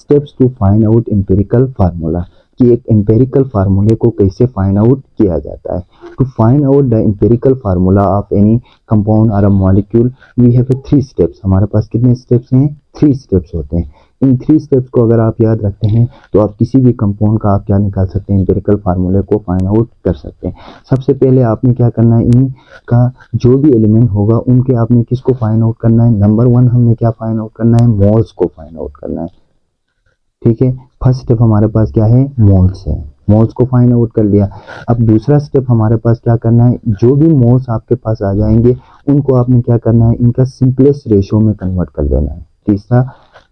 Steps to find out empirical formula, कि एक empirical फार्मूले को कैसे फाइंड आउट किया जाता है। To find out the empirical formula of any compound और a molecule we have 3 steps. हमारे पास कितने स्टेप्स हैं? 3 स्टेप्स होते हैं। इन 3 स्टेप्स को अगर आप याद रखते हैं तो आप किसी भी कंपाउंड का आप क्या निकाल सकते हैं? एम्पिरिकल फार्मूले को फाइंड आउट कर सकते हैं। सबसे पहले आपने क्या करना है, इनका जो भी एलिमेंट होगा उनके आपने किसको फाइंड आउट करना है? नंबर 1 हमने क्या फाइंड आउट करना है? मोल्स को फाइंड आउट करना है। ठीक है, फर्स्ट स्टेप हमारे पास क्या है? मोल्स है। मोल्स को फाइंड आउट कर लिया। अब दूसरा स्टेप हमारे पास क्या करना है? जो भी मोल्स आपके पास आ जाएंगे उनको आपने क्या करना है? इनका सिंपलेस्ट रेशियो में कन्वर्ट कर देना है। तीसरा,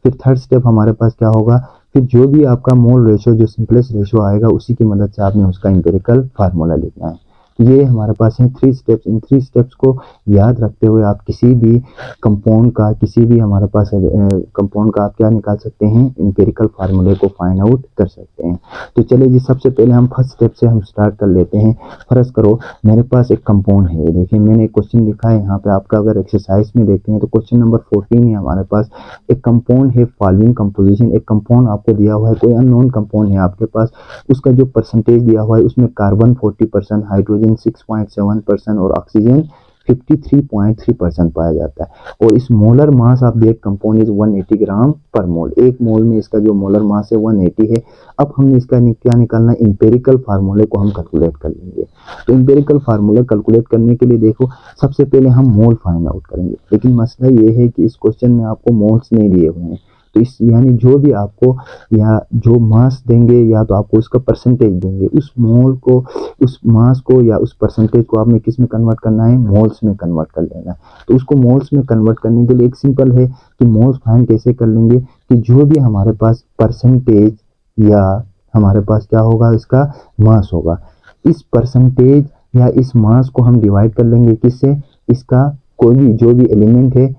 फिर थर्ड स्टेप हमारे पास क्या होगा? फिर जो भी आपका मोल रेशियो, जो सिंपलेस्ट रेशियो आएगा उसी की मदद से आपने उसका एम्पिरिकल फार्मूला लिखना है। ये हमारे पास है 3 स्टेप्स। इन 3 स्टेप्स को याद रखते हुए आप किसी भी कंपाउंड का, किसी भी हमारे पास कंपाउंड का आप क्या निकाल सकते हैं? एम्पिरिकल फार्मूले को फाइंड आउट कर सकते हैं। तो चलिए जी, सबसे पहले हम फर्स्ट स्टेप से हम स्टार्ट कर लेते हैं। फर्ज करो मेरे पास एक कंपाउंड है, ये देखिए मैंने एक क्वेश्चन लिखा है यहाँ पे, आपका अगर एक्सरसाइज में देखते हैं तो क्वेश्चन नंबर 14 है हमारे पास। एक कंपाउंड है फॉलोइंग कंपोजिशन, एक कंपाउंड आपको दिया हुआ है, कोई अननोन कंपाउंड है आपके पास, उसका जो परसेंटेज दिया हुआ है उसमें कार्बन 40%, हाइड्रोजन 6.7% और ऑक्सीजन 53.3% पाया जाता है। और इस molar mass of that compound is 180 ग्राम पर मोल। एक मोल में इसका जो मोलर मास है 180 है। अब हमने इसका क्या निकालना है? एम्पिरिकल फार्मूले को हम कैलकुलेट कर लेंगे। तो एम्पिरिकल फार्मूला कैलकुलेट करने के लिए देखो, सबसे पहले हम मोल फाइंड आउट करेंगे, लेकिन मसला ये है कि इस क्वेश्चन में आपको मोल्स नहीं दिए हुए हैं। तो इस यानी जो भी आपको या जो मास देंगे या तो आपको उसका परसेंटेज देंगे, उस मोल को, उस मास को या उस परसेंटेज को आपने किस में कन्वर्ट करना है? मोल्स में कन्वर्ट कर लेना है। तो उसको मोल्स में कन्वर्ट करने के लिए एक सिंपल है कि मोल्स फाइंड कैसे कर लेंगे, कि जो भी हमारे पास परसेंटेज या हमारे पास क्या होगा? इसका मास होगा, इस परसेंटेज या इस मास को हम डिवाइड कर लेंगे किससे? इसका कोई भी जो भी एलिमेंट है,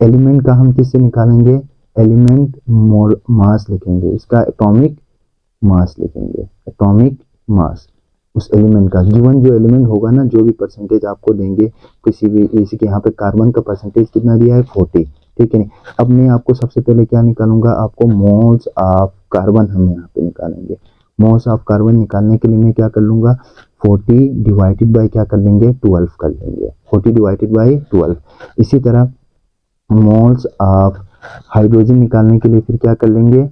एलिमेंट का हम किससे निकालेंगे? एलिमेंट मोल मास लिखेंगे, इसका एटॉमिक मास लिखेंगे, एटॉमिक मास उस एलिमेंट का। गिवन जो एलिमेंट होगा ना, जो भी परसेंटेज आपको देंगे किसी भी, जैसे कि यहाँ पे कार्बन का परसेंटेज कितना दिया है? 40, ठीक है। अब मैं आपको सबसे पहले क्या निकालूंगा? आपको मोल्स ऑफ कार्बन हम यहाँ पे निकालेंगे। मोल्स ऑफ कार्बन निकालने के लिए मैं क्या कर लूंगा? 40 डिवाइडेड बाई क्या कर लेंगे? 12 कर लेंगे, 40 डिवाइडेड बाई 12। इसी तरह मोल्स ऑफ हाइड्रोजन निकालने के लिए फिर क्या कर लेंगे?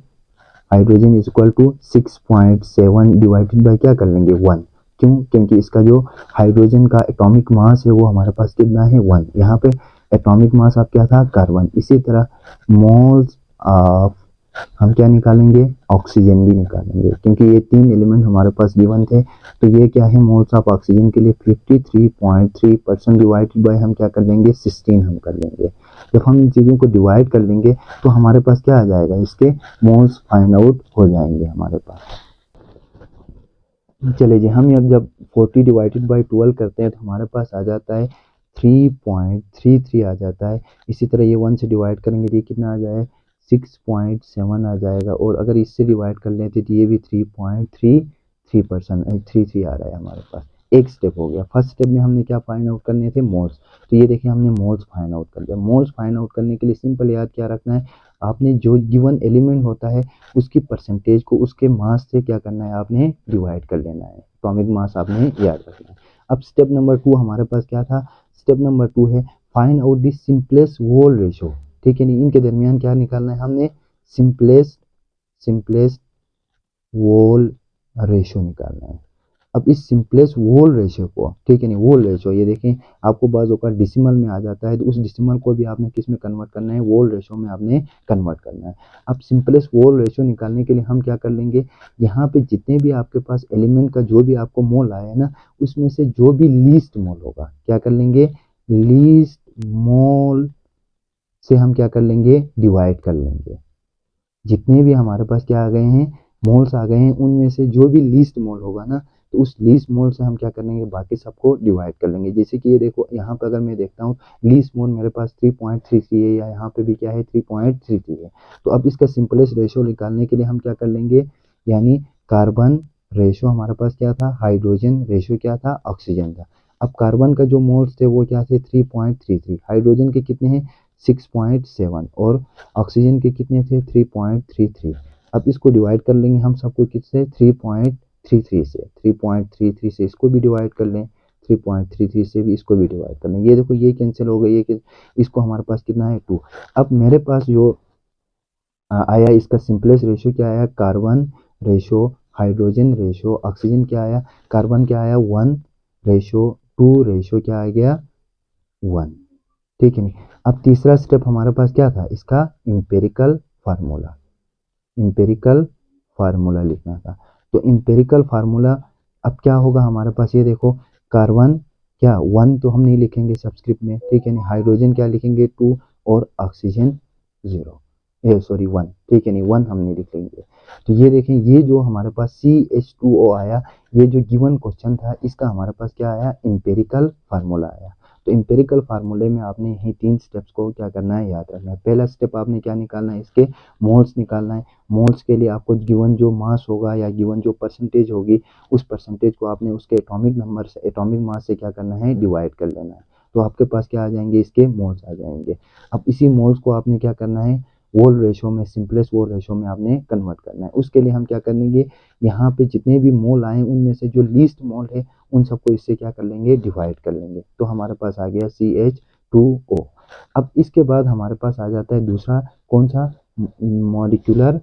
Hydrogen is equal to 6.7 divided by क्या कर लेंगे? 1। क्यों? क्योंकि इसका जो हाइड्रोजन का एटॉमिक मास है वो हमारे पास कितना है? 1। यहाँ पे एटॉमिक मास आप क्या था? कार्बन। इसी तरह मोल्स ऑफ हम क्या निकालेंगे? ऑक्सीजन भी निकालेंगे, क्योंकि ये 3 एलिमेंट हमारे पास गिवन थे। तो ये क्या है? मोल्स ऑफ ऑक्सीजन के लिए 53.3% डिवाइडेड बाय हम क्या कर लेंगे? 16 हम कर लेंगे। जब हम इन चीज़ों को डिवाइड कर लेंगे तो हमारे पास क्या आ जाएगा? इसके मोल्स फाइंड आउट हो जाएंगे हमारे पास। चलिए जी, हम अब जब 40 डिवाइडेड बाई 12 करते हैं तो हमारे पास आ जाता है 3.33 आ जाता है। इसी तरह ये 1 से डिवाइड करेंगे तो ये कितना आ जाए? 6.7 आ जाएगा। और अगर इससे डिवाइड कर लेते तो ये भी 3.33% 33 आ रहा है हमारे पास। एक स्टेप हो गया। फर्स्ट स्टेप में हमने क्या फाइंड आउट करने थे? मोल्स। तो ये देखिए हमने मोल्स फाइंड आउट कर लिया। मोल्स फाइंड आउट करने के लिए सिंपल याद क्या रखना है? आपने जो गिवन एलिमेंट होता है उसकी परसेंटेज को उसके मास से क्या करना है? आपने डिवाइड कर लेना है। एटॉमिक मास आपने याद रखना है। अब स्टेप नंबर 2 हमारे पास क्या था? स्टेप नंबर 2 है find out the simplest whole ratio. ठीक है नहीं, इनके दरमियान क्या निकालना है? हमने सिंपलेस्ट वोल रेशियो निकालना है। अब इस सिंपलेस्ट वोल रेशियो को, ठीक है नहीं, वोल रेशियो ये देखें आपको बाज़ औक़ात डिसिमल में आ जाता है, तो उस डिसिमल को भी आपने किस में कन्वर्ट करना है? वोल रेशियो में आपने कन्वर्ट करना है। अब सिंपलेस्ट वोल रेशियो निकालने के लिए हम क्या कर लेंगे? यहाँ पे जितने भी आपके पास एलिमेंट का जो भी आपको मोल आया है ना, उसमें से जो भी लीस्ट मोल होगा क्या कर लेंगे? लीस्ट मोल से हम क्या कर लेंगे? डिवाइड कर लेंगे। जितने भी हमारे पास क्या आ गए हैं? मोल्स आ गए हैं, उनमें से जो भी लीस्ट मोल होगा ना, तो उस लीस्ट मोल से हम क्या कर लेंगे? बाकी सबको डिवाइड कर लेंगे। जैसे कि ये देखो यहाँ पे अगर मैं देखता हूँ लीस्ट मोल मेरे पास 3.33 है, या यहाँ पे भी क्या है? 3.33 है। तो अब इसका सिंपलेस्ट रेशियो निकालने के लिए हम क्या कर लेंगे? यानी कार्बन रेशियो हमारे पास क्या था? हाइड्रोजन रेशियो क्या था? ऑक्सीजन था। अब कार्बन का जो मोल्स थे वो क्या थे? 3.33। हाइड्रोजन के कितने हैं? 6.7 और ऑक्सीजन के कितने थे 3.33। अब इसको डिवाइड कर लेंगे हम सबको किससे 3.33 से इसको भी डिवाइड कर लें, 3.33 से भी इसको भी डिवाइड कर लें। ये देखो ये कैंसिल हो गई, ये इसको हमारे पास कितना है 2। अब मेरे पास जो आया इसका सिंपलेस्ट रेशियो क्या आया, carbon ratio, hydrogen ratio, oxygen क्या आया, कार्बन क्या आया 1:2 रेशियो क्या आ गया 1, ठीक है नहीं। अब तीसरा स्टेप हमारे पास क्या था, इसका इंपेरिकल फार्मूला, इंपेरिकल फार्मूला लिखना था। तो इंपेरिकल फार्मूला अब क्या होगा हमारे पास, ये देखो कार्बन क्या 1 तो हम नहीं लिखेंगे सब्सक्रिप्ट में, ठीक है नहीं, हाइड्रोजन क्या लिखेंगे 2 और ऑक्सीजन 0, सॉरी 1, ठीक है नहीं 1 हम नहीं लिखेंगे। तो ये देखें ये जो हमारे पास CH2O आया, ये जो गिवन क्वेश्चन था इसका हमारे पास क्या आया, इंपेरिकल फार्मूला आया। तो इंपेरिकल फार्मूले में आपने यही 3 स्टेप्स को क्या करना है, याद रखना है। पहला स्टेप आपने क्या निकालना है, इसके मोल्स निकालना है। मोल्स के लिए आपको गिवन जो मास होगा या गिवन जो परसेंटेज होगी उस परसेंटेज को आपने उसके एटॉमिक नंबर से, एटॉमिक मास से क्या करना है, डिवाइड कर लेना है। तो आपके पास क्या आ जाएंगे, इसके मोल्स आ जाएंगे। अब इसी मोल्स को आपने क्या करना है, वोल रेशो में, सिंपलेस्ट वोल रेशो में आपने कन्वर्ट करना है। उसके लिए हम क्या करेंगे, यहाँ पे जितने भी मोल आए उनमें से जो लीस्ट मोल है उन सबको इससे क्या कर लेंगे, डिवाइड कर लेंगे। तो हमारे पास आ गया CH2O। अब इसके बाद हमारे पास आ जाता है दूसरा कौन सा, मॉलिक्यूलर